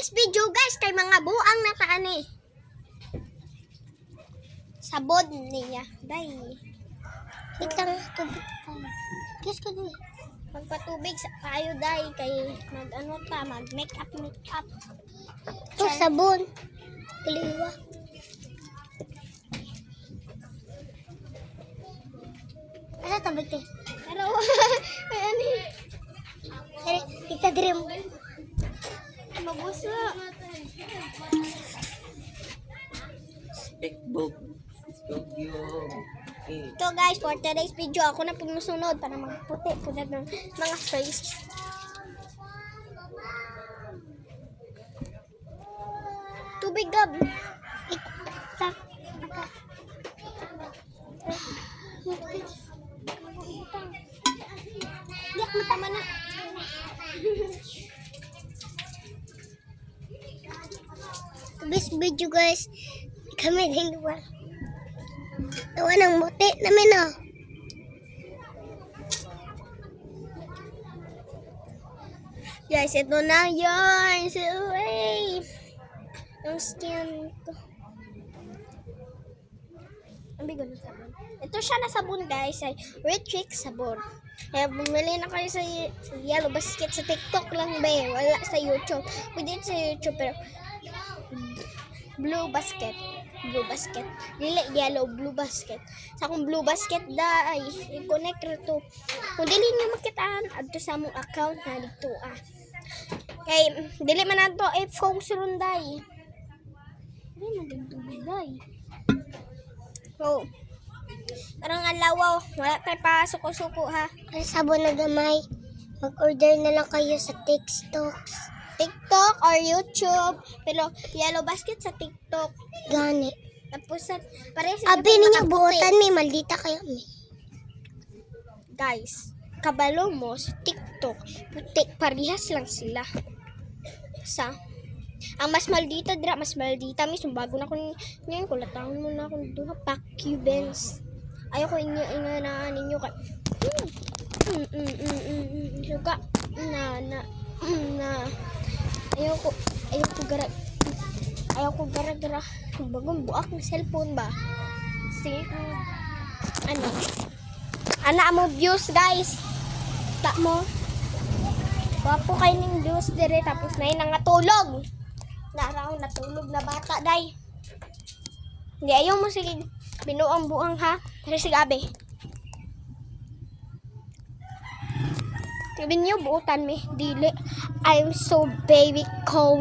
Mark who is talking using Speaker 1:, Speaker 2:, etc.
Speaker 1: this video guys kay mga buang na taani. Sabod niya. Day. Itang tubig pa. Kiss ko din. Magpatubig sa tayo day kay mag-ano ta, mag-makeup. Ito sabon. Kaliwa. Asa tabig ko? Pero ano? Kita dream. Mabusa. Ito guys, for today's video, ako na pumusunod para magputi po na ng mga face. Tubig gab. Yak mo tama na. This video guys, kami din luwa. Tawa ng muti namin oh. Guys, ito na yun. So, hey. Ang skin ko. Ang bigo ng sabon. Ito siya na sabon guys. Ay Retrick sabon. Kaya bumili na kayo sa Yellow Basket. Sa TikTok lang ba eh. Wala sa YouTube. Pwede sa YouTube pero Blue Basket. Blue Basket. Dili yellow, Blue Basket. Sa akong Blue Basket da ay i-connect rito. Kung dili niyo makitaan adto sa among account na dito ah. Kay dili man adto i-focus ron day. Dili man dito day. So, karang alaw, wala tayo pa suko-suko ha. Ang sabon na gamay. Mag-order na lang kayo sa TikTok or YouTube. Pero Yellow Basket sa TikTok. Gani. Tapos sa pares sa abi ninyo buotan may maldita kayo mi. Guys, kabalo mo sa TikTok, puti parehas lang sila. Sa ang mas maldita dira, mas maldita mi sumbago na ko ngayon ko latahon mo na akong duha pack Cubans. Ayaw ko inyo na ninyo ka. Suka na ayaw ko gara bagong buak ng cellphone ba. Sige ano mo views guys tak mo wapo kayo ng views dire tapos na yun nangatulog naraw natulog na bata day hindi ayaw mo sige binuang buang ha pero sige abe sabi niyo buutan mi dili I'm so baby cold.